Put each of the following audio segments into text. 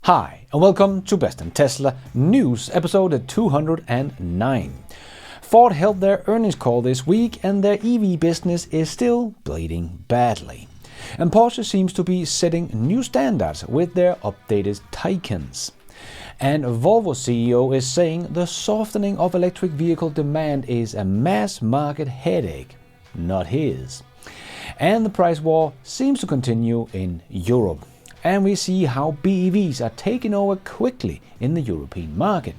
Hi, and welcome to Best in Tesla News, episode 209. Ford held their earnings call this week, and their EV business is still bleeding badly. And Porsche seems to be setting new standards with their updated Taycans. And Volvo CEO is saying the softening of electric vehicle demand is a mass market headache, not his. And the price war seems to continue in Europe. And we see how BEVs are taking over quickly in the European market.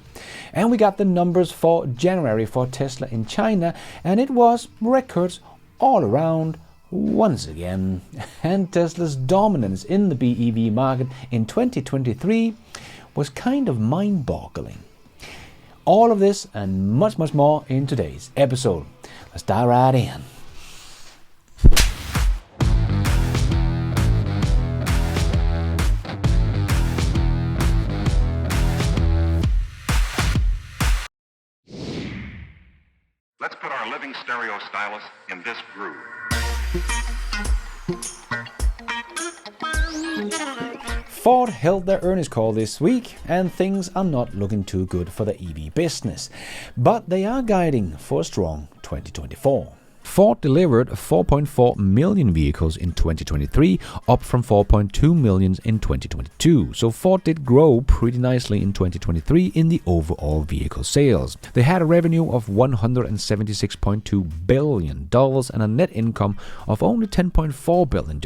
And we got the numbers for January for Tesla in China, and it was records all around once again. And Tesla's dominance in the BEV market in 2023 was kind of mind-boggling. All of this and much more in today's episode. Let's dive right in. Let's put our living stereo stylus in this groove. Ford held their earnings call this week, and things are not looking too good for the EV business. But they are guiding for a strong 2024. Ford delivered 4.4 million vehicles in 2023, up from 4.2 million in 2022. So Ford did grow pretty nicely in 2023 in the overall vehicle sales. They had a revenue of $176.2 billion and a net income of only $10.4 billion.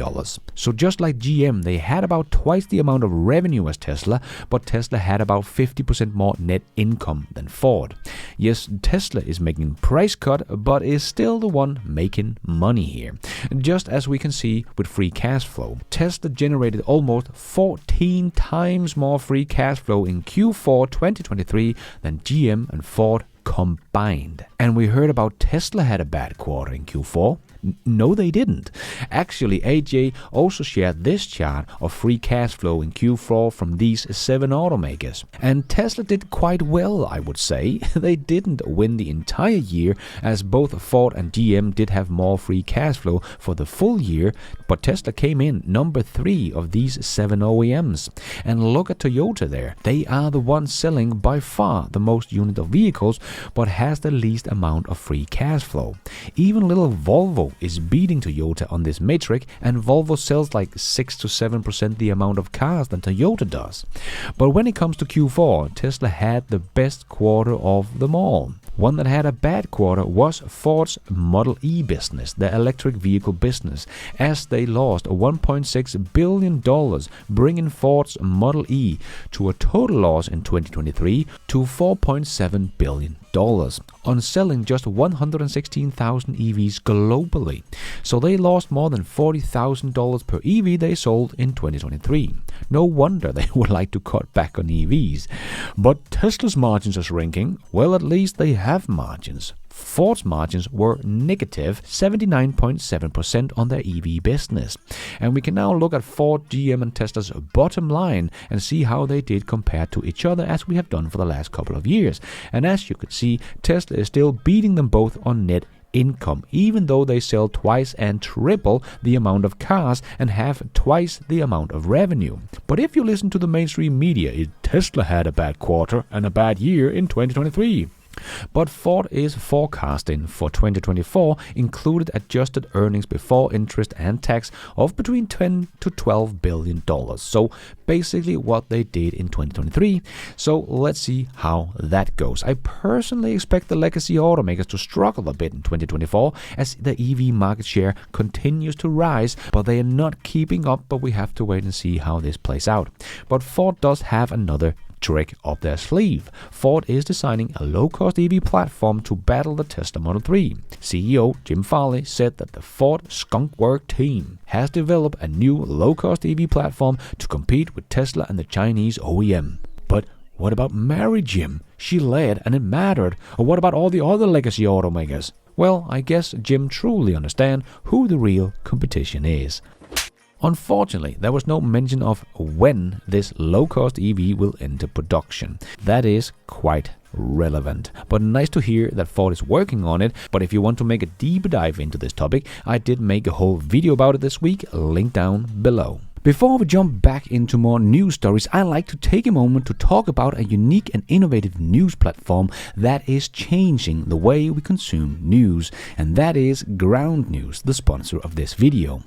So just like GM, they had about twice the amount of revenue as Tesla, but Tesla had about 50% more net income than Ford. Yes, Tesla is making price cut, but is still the one making money here. Just as we can see with free cash flow, Tesla generated almost 14 times more free cash flow in Q4 2023 than GM and Ford combined. And we heard about Tesla had a bad quarter in Q4. No, they didn't. Actually, AJ also shared this chart of free cash flow in Q4 from these 7 automakers. And Tesla did quite well, I would say. They didn't win the entire year, as both Ford and GM did have more free cash flow for the full year, but Tesla came in number 3 of these 7 OEMs. And look at Toyota there. They are the ones selling by far the most unit of vehicles, but has the least amount of free cash flow. Even little Volvo is beating Toyota on this metric, and Volvo sells like 6 to 7% the amount of cars than Toyota does. But when it comes to Q4, Tesla had the best quarter of them all. One that had a bad quarter was Ford's Model E business, the electric vehicle business, as they lost $1.6 billion, bringing Ford's Model E to a total loss in 2023 to $4.7 billion on selling just 116,000 EVs globally. So they lost more than $40,000 per EV they sold in 2023. No wonder they would like to cut back on EVs. But Tesla's margins are shrinking. Well, at least they have margins. Ford's margins were negative 79.7% on their EV business. And we can now look at Ford, GM and Tesla's bottom line and see how they did compared to each other, as we have done for the last couple of years. And as you can see, Tesla is still beating them both on net income, even though they sell twice and triple the amount of cars and have twice the amount of revenue. But if you listen to the mainstream media, Tesla had a bad quarter and a bad year in 2023. But Ford is forecasting for 2024 included adjusted earnings before interest and tax of between $10 to $12 billion. So basically what they did in 2023. So let's see how that goes. I personally expect the legacy automakers to struggle a bit in 2024 as the EV market share continues to rise, but they are not keeping up. But we have to wait and see how this plays out. But Ford does have another trick up their sleeve. Ford is designing a low-cost EV platform to battle the Tesla Model 3. CEO Jim Farley said that the Ford Skunk Works team has developed a new low-cost EV platform to compete with Tesla and the Chinese OEM. But what about Mary Jim? She led and it mattered. Or what about all the other legacy automakers? Well, I guess Jim truly understands who the real competition is. Unfortunately, there was no mention of when this low-cost EV will enter production. That is quite relevant. But nice to hear that Ford is working on it. But if you want to make a deeper dive into this topic, I did make a whole video about it this week, link down below. Before we jump back into more news stories, I'd like to take a moment to talk about a unique and innovative news platform that is changing the way we consume news, and that is Ground News, the sponsor of this video.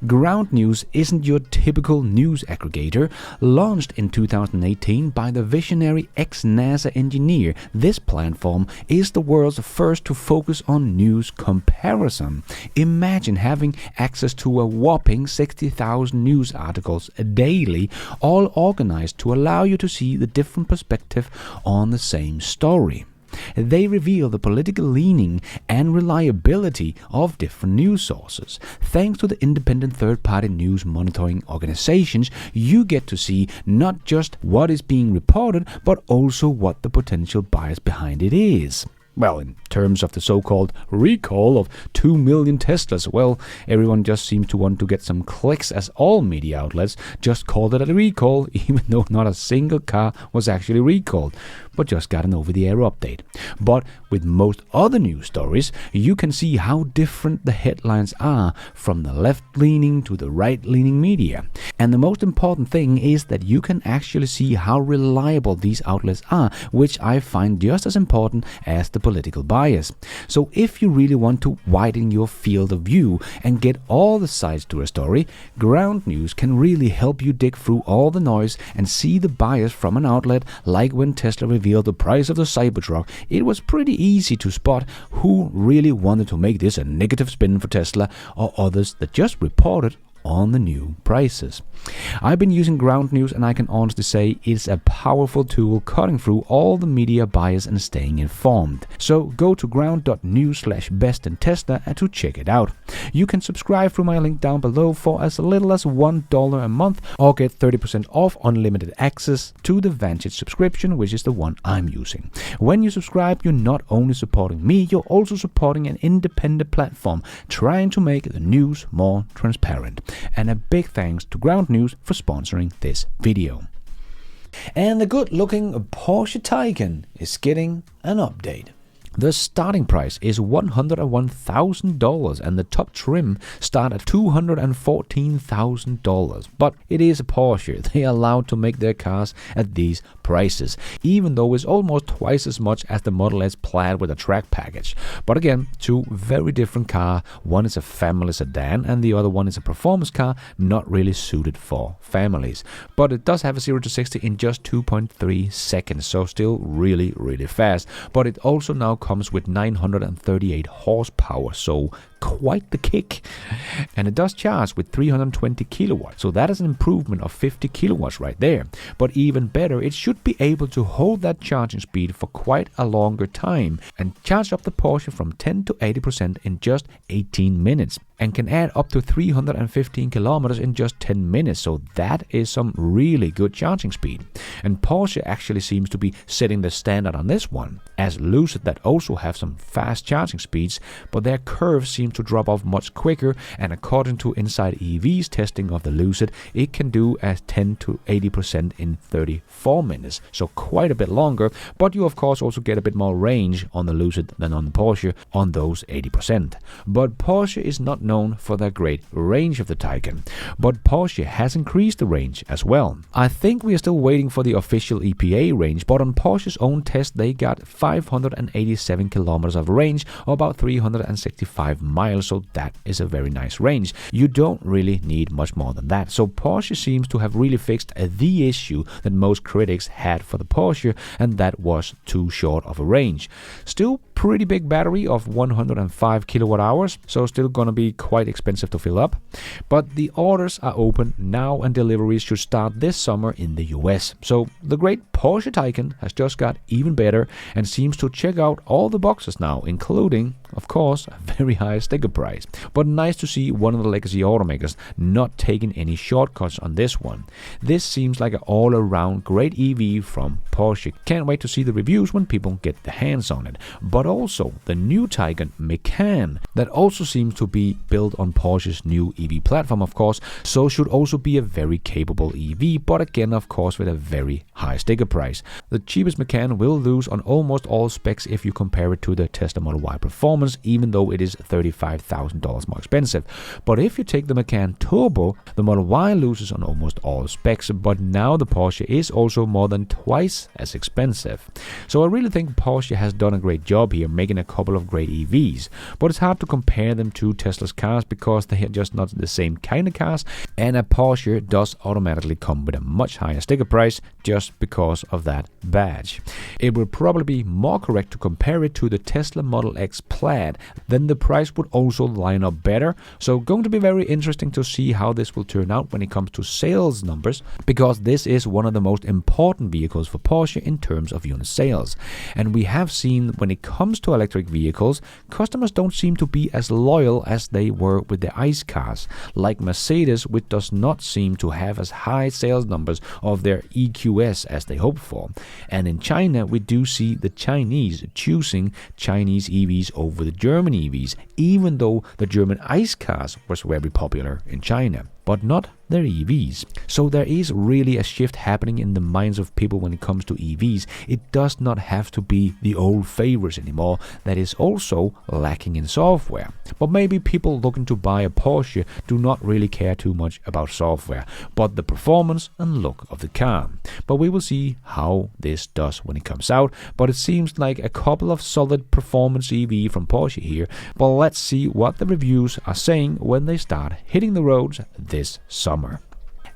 Ground News isn't your typical news aggregator. Launched in 2018 by the visionary ex-NASA engineer, this platform is the world's first to focus on news comparison. Imagine having access to a whopping 60,000 news articles daily, all organized to allow you to see the different perspective on the same story. They reveal the political leaning and reliability of different news sources. Thanks to the independent third-party news monitoring organizations, you get to see not just what is being reported, but also what the potential bias behind it is. Well, in terms of the so-called recall of 2 million Teslas, well, everyone just seems to want to get some clicks, as all media outlets just called it a recall, even though not a single car was actually recalled, but just got an over-the-air update. But with most other news stories, you can see how different the headlines are from the left-leaning to the right-leaning media. And the most important thing is that you can actually see how reliable these outlets are, which I find just as important as the political bias. So if you really want to widen your field of view and get all the sides to a story, Ground News can really help you dig through all the noise and see the bias from an outlet. Like when Tesla revealed the price of the Cybertruck, it was pretty easy to spot who really wanted to make this a negative spin for Tesla, or others that just reported on the new prices. I've been using Ground News, and I can honestly say it's a powerful tool cutting through all the media bias and staying informed. So go to ground.news/bestinTesla to check it out. You can subscribe through my link down below for as little as $1 a month, or get 30% off unlimited access to the Vantage subscription, which is the one I'm using. When you subscribe, you're not only supporting me, you're also supporting an independent platform trying to make the news more transparent. And a big thanks to Ground News for sponsoring this video. And the good-looking Porsche Taycan is getting an update. The starting price is $101,000 and the top trim start at $214,000. But it is a Porsche. They are allowed to make their cars at these prices, even though it's almost twice as much as the Model S Plaid with a track package. But again, two very different cars. One is a family sedan and the other one is a performance car, not really suited for families. But it does have a 0 to 60 in just 2.3 seconds, so still really, really fast. But it also now comes with 938 horsepower, so quite the kick. And it does charge with 320 kilowatts, so that is an improvement of 50 kilowatts right there. But even better, it should be able to hold that charging speed for quite a longer time and charge up the Porsche from 10 to 80% in just 18 minutes, and can add up to 315 kilometers in just 10 minutes, so that is some really good charging speed. And Porsche actually seems to be setting the standard on this one, as Lucid that also have some fast charging speeds, but their curves seem to drop off much quicker, and according to Inside EV's testing of the Lucid, it can do as 10 to 80% in 34 minutes, so quite a bit longer. But you of course also get a bit more range on the Lucid than on the Porsche on those 80%. But Porsche is not known for their great range of the Taycan, but Porsche has increased the range as well. I think we are still waiting for the official EPA range, but on Porsche's own test they got 587 kilometers of range, or about 365 miles, so that is a very nice range. You don't really need much more than that. So Porsche seems to have really fixed the issue that most critics had for the Porsche, and that was too short of a range. Still pretty big battery of 105 kilowatt hours, so still gonna be quite expensive to fill up. But the orders are open now and deliveries should start this summer in the US. So the great Porsche Taycan has just got even better and seems to check out all the boxes now, including, of course, a very high sticker price. But nice to see one of the legacy automakers not taking any shortcuts on this one. This seems like an all-around great EV from Porsche. Can't wait to see the reviews when people get their hands on it. But also the new Taycan Macan that also seems to be built on Porsche's new EV platform, of course, so should also be a very capable EV, but again, of course, with a very high sticker price. The cheapest Macan will lose on almost all specs if you compare it to the Tesla Model Y Performance performance, even though it is $35,000 more expensive. But if you take the Macan Turbo, the Model Y loses on almost all specs, but now the Porsche is also more than twice as expensive. So I really think Porsche has done a great job here, making a couple of great EVs. But it's hard to compare them to Tesla's cars because they are just not the same kind of cars, and a Porsche does automatically come with a much higher sticker price just because of that badge. It would probably be more correct to compare it to the Tesla Model X Plaid, then the price would also line up better. So going to be very interesting to see how this will turn out when it comes to sales numbers, because this is one of the most important vehicles for Porsche in terms of unit sales. And we have seen when it comes to electric vehicles, customers don't seem to be as loyal as they were with the ICE cars, like Mercedes, which does not seem to have as high sales numbers of their EQS as they hoped for. And in China, we do see the Chinese choosing Chinese EVs over the German EVs, even though the German ICE cars was very popular in China, but not their EVs. So there is really a shift happening in the minds of people when it comes to EVs. It does not have to be the old favorites anymore. That is also lacking in software. But maybe people looking to buy a Porsche do not really care too much about software, but the performance and look of the car. But we will see how this does when it comes out. But it seems like a couple of solid performance EV from Porsche here. But let's see what the reviews are saying when they start hitting the roads this summer.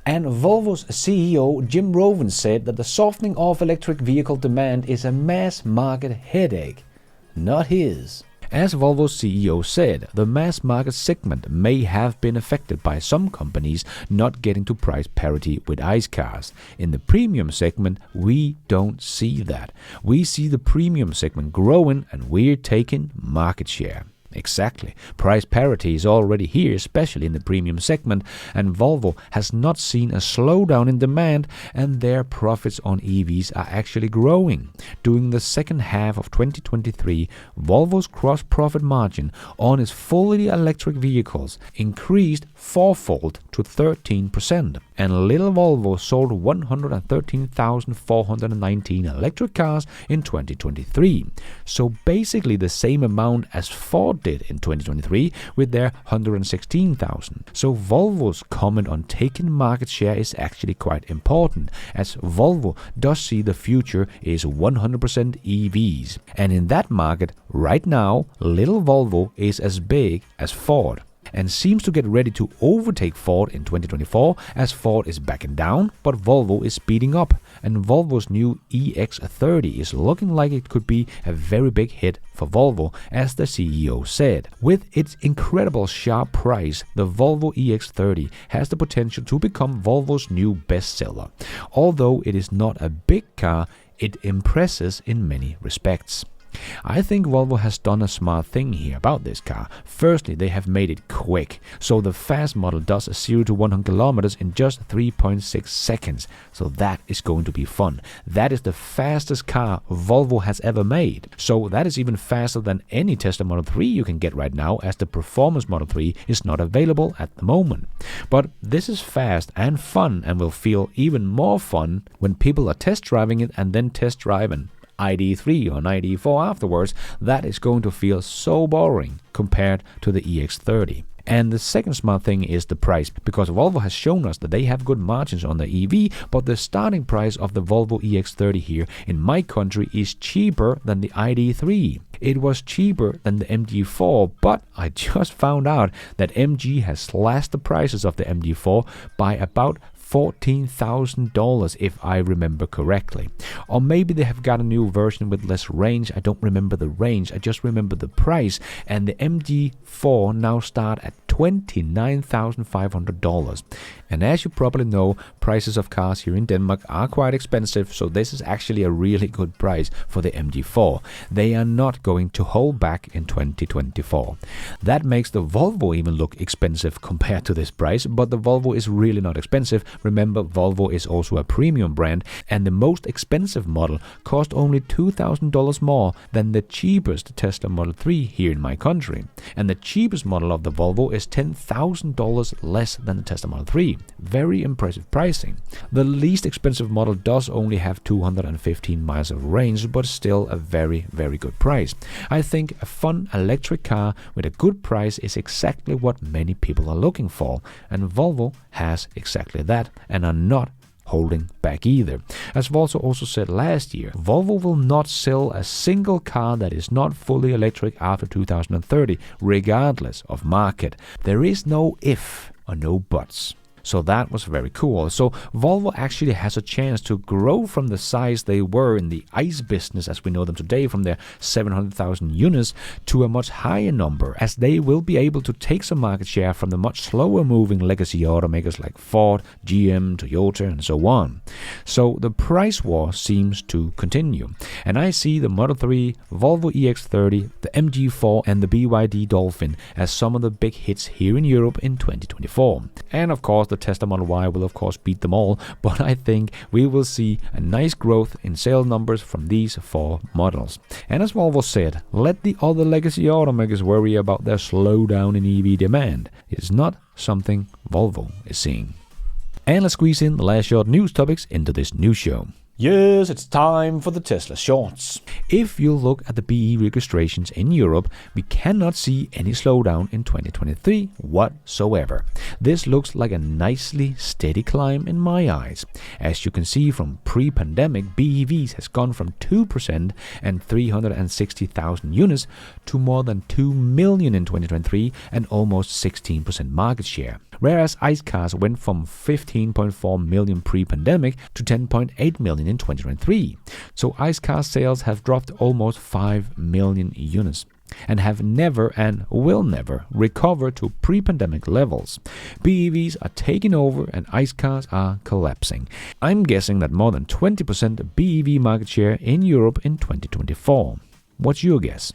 And Volvo's CEO Jim Rowan said that the softening of electric vehicle demand is a mass market headache, not his. As Volvo's CEO said, the mass market segment may have been affected by some companies not getting to price parity with ICE cars. In the premium segment, we don't see that. We see the premium segment growing and we're taking market share. Exactly. Price parity is already here, especially in the premium segment, and Volvo has not seen a slowdown in demand, and their profits on EVs are actually growing. During the second half of 2023, Volvo's gross profit margin on its fully electric vehicles increased fourfold to 13%, and little Volvo sold 113,419 electric cars in 2023. So basically the same amount as Ford did in 2023 with their 116,000. So Volvo's comment on taking market share is actually quite important, as Volvo does see the future is 100% EVs. And in that market, right now, little Volvo is as big as Ford, and seems to get ready to overtake Ford in 2024, as Ford is backing down, but Volvo is speeding up, and Volvo's new EX30 is looking like it could be a very big hit for Volvo, as the CEO said. With its incredible sharp price, the Volvo EX30 has the potential to become Volvo's new bestseller. Although it is not a big car, it impresses in many respects. I think Volvo has done a smart thing here about this car. Firstly, they have made it quick, so the fast model does 0 to 100 kilometers in just 3.6 seconds. So that is going to be fun. That is the fastest car Volvo has ever made. So that is even faster than any Tesla Model 3 you can get right now, as the Performance Model 3 is not available at the moment. But this is fast and fun, and will feel even more fun when people are test driving it and then test driving ID3 or ID4 afterwards. That is going to feel so boring compared to the EX30. And the second smart thing is the price, because Volvo has shown us that they have good margins on the EV, but the starting price of the Volvo EX30 here in my country is cheaper than the ID3. It was cheaper than the MG4, but I just found out that MG has slashed the prices of the MG4 by about $14,000 if I remember correctly. Or maybe they have got a new version with less range. I don't remember the range, I just remember the price, and the MG4 now start at $29,500. And as you probably know, prices of cars here in Denmark are quite expensive, so this is actually a really good price for the MG4. They are not going to hold back in 2024. That makes the Volvo even look expensive compared to this price, but the Volvo is really not expensive. Remember, Volvo is also a premium brand, and the most expensive model cost only $2,000 more than the cheapest Tesla Model 3 here in my country. And the cheapest model of the Volvo is is $10,000 less than the Tesla Model 3. Very impressive pricing. The least expensive model does only have 215 miles of range, but still a very, very good price. I think a fun electric car with a good price is exactly what many people are looking for, and Volvo has exactly that and are not holding back either. As Volvo also said last year, Volvo will not sell a single car that is not fully electric after 2030, regardless of market. There is no if or no buts. So that was very cool. So Volvo actually has a chance to grow from the size they were in the ICE business as we know them today, from their 700,000 units to a much higher number, as they will be able to take some market share from the much slower moving legacy automakers like Ford, GM, Toyota and so on. So the price war seems to continue. And I see the Model 3, Volvo EX30, the MG4 and the BYD Dolphin as some of the big hits here in Europe in 2024. And of course the Tesla Model Y will of course beat them all, but I think we will see a nice growth in sales numbers from these 4 models. And as Volvo said, let the other legacy automakers worry about their slowdown in EV demand. It's not something Volvo is seeing. And let's squeeze in the last short news topics into this news show. Yes, it's time for the Tesla Shorts. If you look at the BEV registrations in Europe, we cannot see any slowdown in 2023 whatsoever. This looks like a nicely steady climb in my eyes. As you can see from pre-pandemic, BEVs has gone from 2% and 360,000 units to more than 2 million in 2023 and almost 16% market share. Whereas ICE cars went from 15.4 million pre-pandemic to 10.8 million in 2023. So ICE car sales have dropped almost 5 million units and have never and will never recover to pre-pandemic levels. BEVs are taking over and ICE cars are collapsing. I'm guessing that more than 20% BEV market share in Europe in 2024. What's your guess?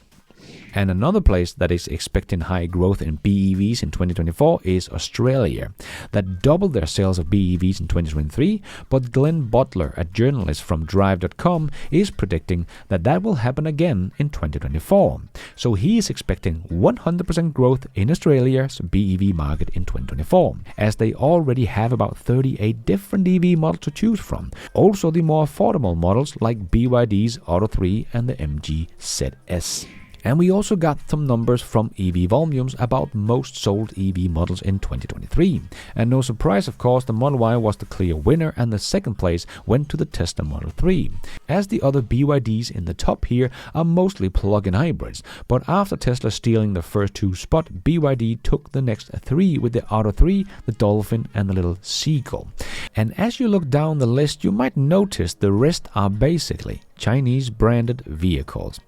And another place that is expecting high growth in BEVs in 2024 is Australia, that doubled their sales of BEVs in 2023, but Glenn Butler, a journalist from Drive.com, is predicting that that will happen again in 2024. So he is expecting 100% growth in Australia's BEV market in 2024, as they already have about 38 different EV models to choose from. Also the more affordable models like BYD's Auto 3 and the MG ZS. And we also got some numbers from EV volumes about most sold EV models in 2023. And no surprise, of course, the Model Y was the clear winner and the second place went to the Tesla Model 3. As the other BYDs in the top here are mostly plug-in hybrids, but after Tesla stealing the first 2 spots, BYD took the next 3 with the Auto 3, the Dolphin and the little Seagull. And as you look down the list, you might notice the rest are basically Chinese branded vehicles.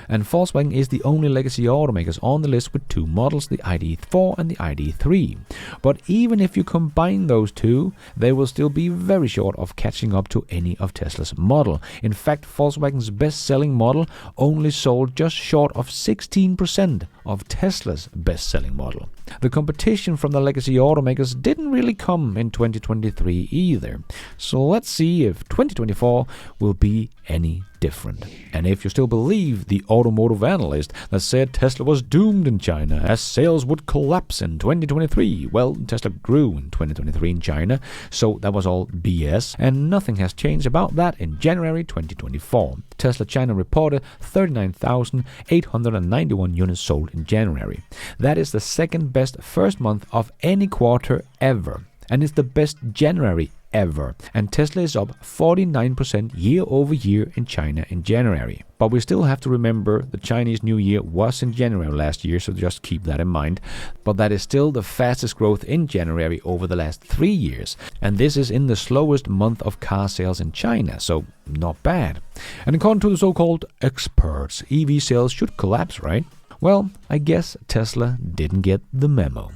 And Volkswagen is the only legacy automakers on the list with 2 models, the ID4 and the ID3. But even if you combine those 2, they will still be very short of catching up to any of Tesla's model. In fact, Volkswagen's best-selling model only sold just short of 16% of Tesla's best-selling model. The competition from the legacy automakers didn't really come in 2023 either. So let's see if 2024 will be any different. And if you still believe the automotive analyst that said Tesla was doomed in China as sales would collapse in 2023, well, Tesla grew in 2023 in China, so that was all BS, and nothing has changed about that in January 2024. Tesla China reported 39,891 units sold in January. That is the second best first month of any quarter ever, and it's the best January ever. And Tesla is up 49% year over year in China in January. But we still have to remember the Chinese New Year was in January last year, so just keep that in mind. But that is still the fastest growth in January over the last 3 years. And this is in the slowest month of car sales in China, so not bad. And according to the so-called experts, EV sales should collapse, right? Well, I guess Tesla didn't get the memo.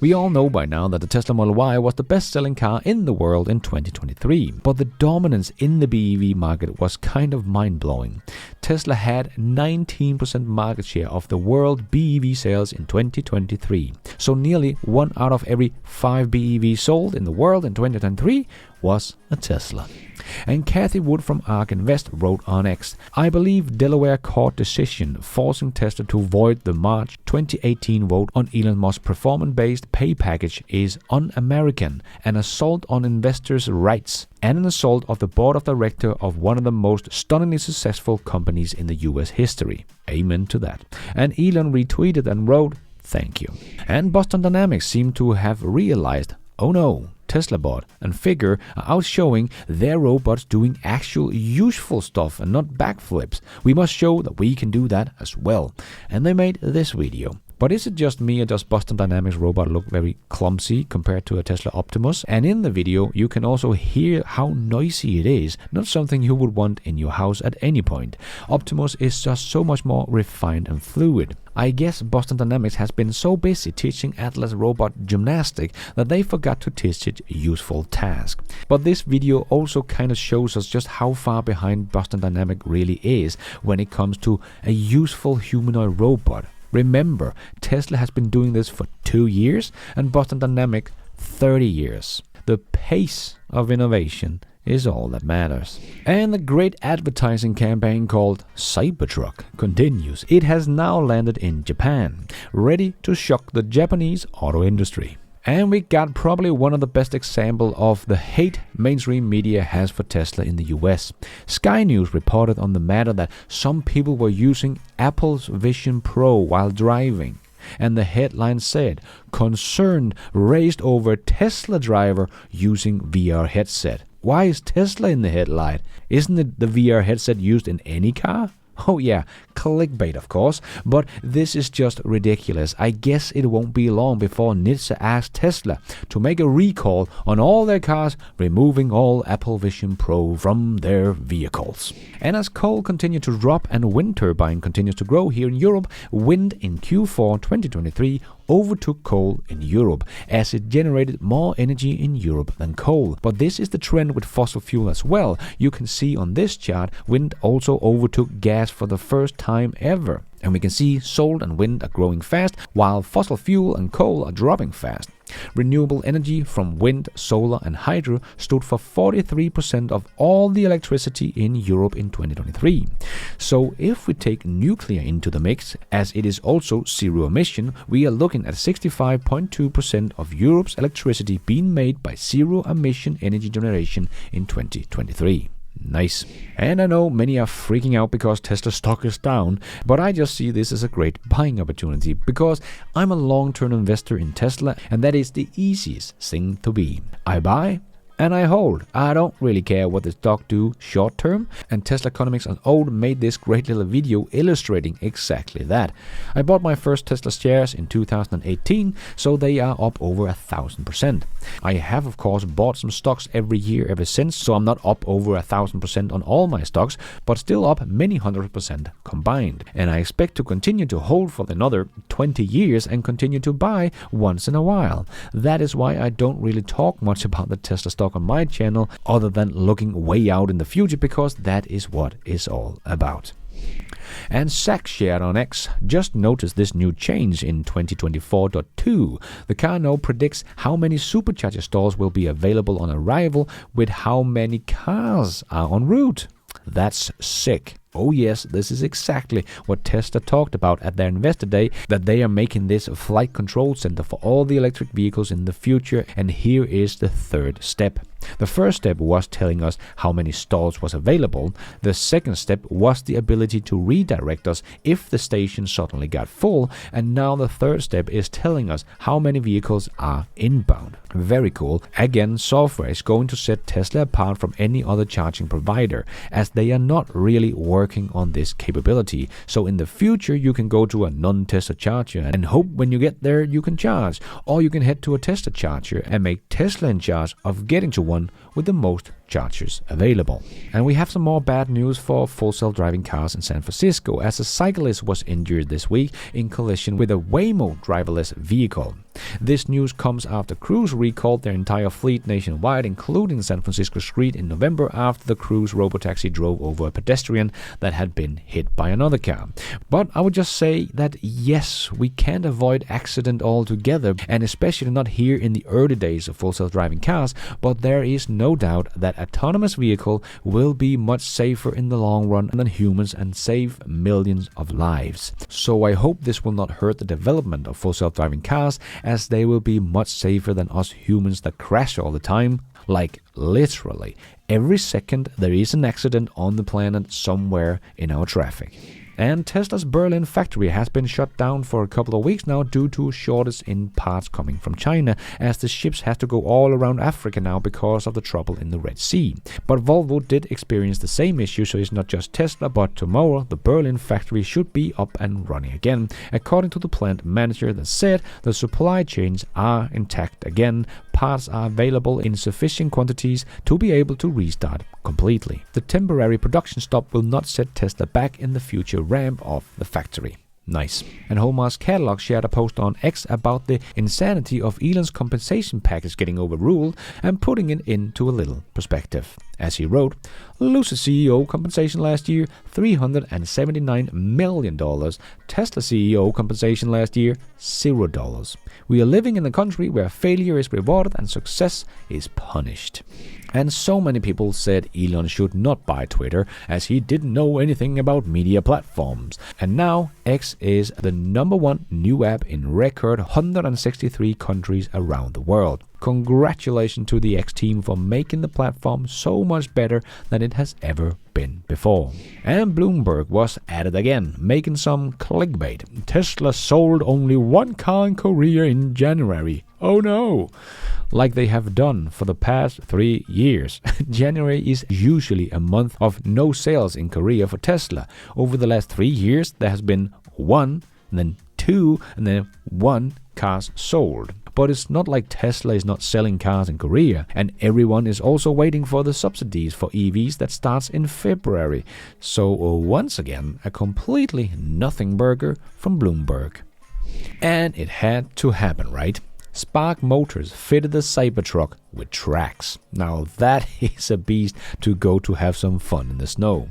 We all know by now that the Tesla Model Y was the best-selling car in the world in 2023, but the dominance in the BEV market was kind of mind-blowing. Tesla had 19% market share of the world BEV sales in 2023, so nearly 1 out of every 5 BEVs sold in the world in 2023 was a Tesla. And Kathy Wood from ARK Invest wrote on X, I believe Delaware court decision forcing Tesla to void the March 2018 vote on Elon Musk's performance-based pay package is un-American, an assault on investors' rights, and an assault of the board of directors of one of the most stunningly successful companies in the US history. Amen to that. And Elon retweeted and wrote, thank you. And Boston Dynamics seemed to have realized, oh no, Tesla bot and Figure are out showing their robots doing actual useful stuff and not backflips. We must show that we can do that as well. And they made this video. But is it just me or does Boston Dynamics robot look very clumsy compared to a Tesla Optimus? And in the video you can also hear how noisy it is, not something you would want in your house at any point. Optimus is just so much more refined and fluid. I guess Boston Dynamics has been so busy teaching Atlas robot gymnastics that they forgot to teach it useful tasks. But this video also kind of shows us just how far behind Boston Dynamics really is when it comes to a useful humanoid robot. Remember, Tesla has been doing this for 2 years and Boston Dynamics 30 years. The pace of innovation is all that matters. And the great advertising campaign called Cybertruck continues. It has now landed in Japan, ready to shock the Japanese auto industry. And we got probably one of the best examples of the hate mainstream media has for Tesla in the US. Sky News reported on the matter that some people were using Apple's Vision Pro while driving. And the headline said, concern raised over Tesla driver using VR headset. Why is Tesla in the headline? Isn't it the VR headset used in any car? Oh yeah, clickbait of course, but this is just ridiculous. I guess it won't be long before NHTSA asks Tesla to make a recall on all their cars, removing all Apple Vision Pro from their vehicles. And as coal continues to drop and wind turbine continues to grow here in Europe, wind in Q4 2023 overtook coal in Europe as it generated more energy in Europe than coal. But this is the trend with fossil fuel as well. You can see on this chart, wind also overtook gas for the first time ever. And we can see solar and wind are growing fast, while fossil fuel and coal are dropping fast. Renewable energy from wind, solar and hydro stood for 43% of all the electricity in Europe in 2023. So if we take nuclear into the mix, as it is also zero emission, we are looking at 65.2% of Europe's electricity being made by zero emission energy generation in 2023. Nice. And I know many are freaking out because Tesla stock is down, but I just see this as a great buying opportunity because I'm a long-term investor in Tesla and that is the easiest thing to be. I buy and I hold. I don't really care what the stock do short term, and Tesla Economics on Old made this great little video illustrating exactly that. I bought my first Tesla shares in 2018, so they are up over 1,000%. I have of course bought some stocks every year ever since, so I'm not up over 1,000% on all my stocks, but still up many 100% combined. And I expect to continue to hold for another 20 years and continue to buy once in a while. That is why I don't really talk much about the Tesla stock on my channel other than looking way out in the future, because that is what it's all about. And Zach shared on X, just noticed this new change in 2024.2. The car now predicts how many supercharger stalls will be available on arrival with how many cars are en route. That's sick. Oh yes, this is exactly what Tesla talked about at their Investor Day, that they are making this a flight control center for all the electric vehicles in the future, and here is the third step. The first step was telling us how many stalls was available. The second step was the ability to redirect us if the station suddenly got full, and now the third step is telling us how many vehicles are inbound. Very cool. Again, software is going to set Tesla apart from any other charging provider, as they are not really working on this capability. So in the future you can go to a non-Tesla charger and hope when you get there you can charge, or you can head to a Tesla charger and make Tesla in charge of getting to one with the most chargers available. And we have some more bad news for full self-driving cars in San Francisco, as a cyclist was injured this week in collision with a Waymo driverless vehicle. This news comes after Cruise recalled their entire fleet nationwide, including San Francisco Street, in November after the Cruise robotaxi drove over a pedestrian that had been hit by another car. But I would just say that yes, we can't avoid accident altogether, and especially not here in the early days of full self-driving cars, but there is no doubt that autonomous vehicle will be much safer in the long run than humans and save millions of lives. So I hope this will not hurt the development of full self-driving cars, as they will be much safer than us humans that crash all the time. Like literally, every second there is an accident on the planet somewhere in our traffic. And Tesla's Berlin factory has been shut down for a couple of weeks now due to shortage in parts coming from China, as the ships have to go all around Africa now because of the trouble in the Red Sea. But Volvo did experience the same issue, so it's not just Tesla, but tomorrow the Berlin factory should be up and running again, according to the plant manager that said the supply chains are intact again, parts are available in sufficient quantities to be able to restart completely. The temporary production stop will not set Tesla back in the future ramp of the factory. Nice. And Hallmark's catalog shared a post on X about the insanity of Elon's compensation package getting overruled and putting it into a little perspective. As he wrote, Lucid CEO compensation last year, $379 million. Tesla CEO compensation last year, $0. We are living in a country where failure is rewarded and success is punished. And so many people said Elon should not buy Twitter, as he didn't know anything about media platforms. And now X is the #1 new app in record 163 countries around the world. Congratulations to the X team for making the platform so much better than it has ever been before. And Bloomberg was at it again, making some clickbait. Tesla sold only one car in Korea in January. Oh no! Like they have done for the past 3 years. January is usually a month of no sales in Korea for Tesla. Over the last 3 years, there has been 1, and then 2, and then 1 cars sold. But it's not like Tesla is not selling cars in Korea, and everyone is also waiting for the subsidies for EVs that starts in February. So once again, a completely nothing burger from Bloomberg. And it had to happen, right? Spark Motors fitted the Cybertruck with tracks. Now that is a beast to go to have some fun in the snow.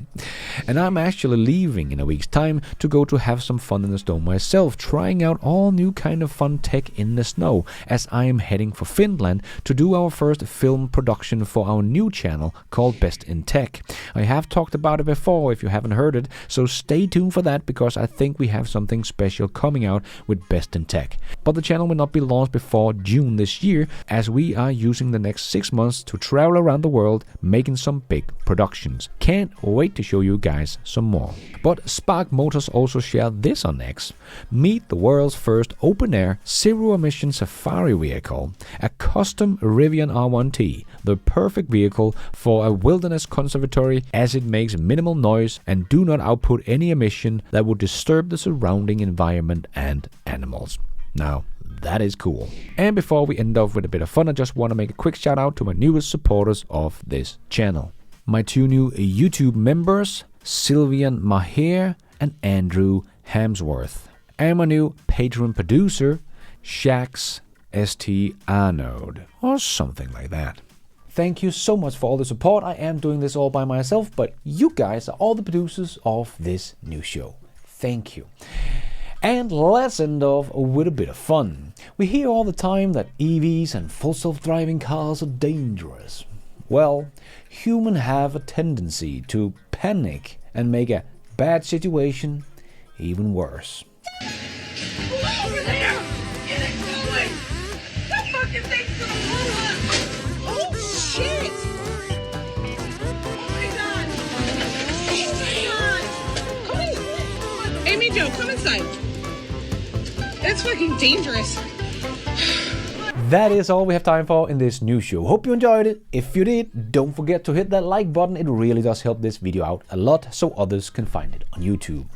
And I'm actually leaving in a week's time to go to have some fun in the snow myself, trying out all new kind of fun tech in the snow, as I am heading for Finland to do our first film production for our new channel called Best in Tech. I have talked about it before if you haven't heard it, so stay tuned for that, because I think we have something special coming out with Best in Tech. But the channel will not be launched before June this year, as we are using the next 6 months to travel around the world making some big productions. Can't wait to show you guys some more. But Spark Motors also shared this on X. Meet the world's first open-air, zero-emission safari vehicle, a custom Rivian R1T, the perfect vehicle for a wilderness conservatory, as it makes minimal noise and do not output any emission that would disturb the surrounding environment and animals. Now, that is cool. And before we end off with a bit of fun, I just want to make a quick shout out to my newest supporters of this channel. My 2 new YouTube members, Sylvian Maher and Andrew Hamsworth. And my new Patreon producer, Shax St. Arnold, or something like that. Thank you so much for all the support. I am doing this all by myself, but you guys are all the producers of this new show. Thank you. And let's end off with a bit of fun. We hear all the time that EVs and full self-driving cars are dangerous. Well, humans have a tendency to panic and make a bad situation even worse. Over there! Get it going! That fucking thing's gonna blow up! Oh shit! Oh my god! Oh my god! Amy Jo, come inside. It's fucking dangerous. That is all we have time for in this new show. Hope you enjoyed it. If you did, don't forget to hit that like button. It really does help this video out a lot so others can find it on YouTube.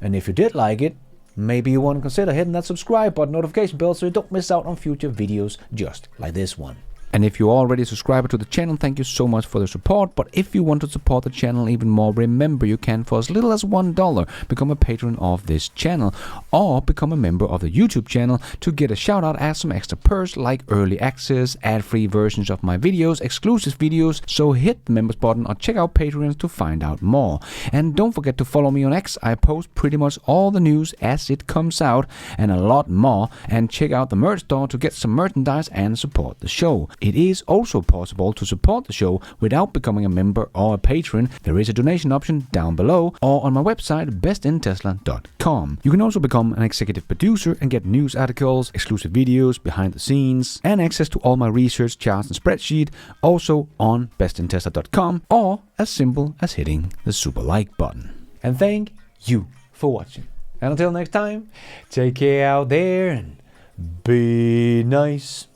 And if you did like it, maybe you want to consider hitting that subscribe button, notification bell, so you don't miss out on future videos just like this one. And if you're already a subscriber to the channel, thank you so much for the support. But if you want to support the channel even more, remember you can, for as little as $1, become a patron of this channel, or become a member of the YouTube channel to get a shout out as some extra perks like early access, ad-free versions of my videos, exclusive videos. So hit the members button or check out Patreon to find out more. And don't forget to follow me on X. I post pretty much all the news as it comes out and a lot more. And check out the merch store to get some merchandise and support the show. It is also possible to support the show without becoming a member or a patron. There is a donation option down below or on my website bestintesla.com. You can also become an executive producer and get news articles, exclusive videos, behind the scenes, and access to all my research charts and spreadsheet also on bestintesla.com, or as simple as hitting the super like button. And thank you for watching. And until next time, take care out there and be nice.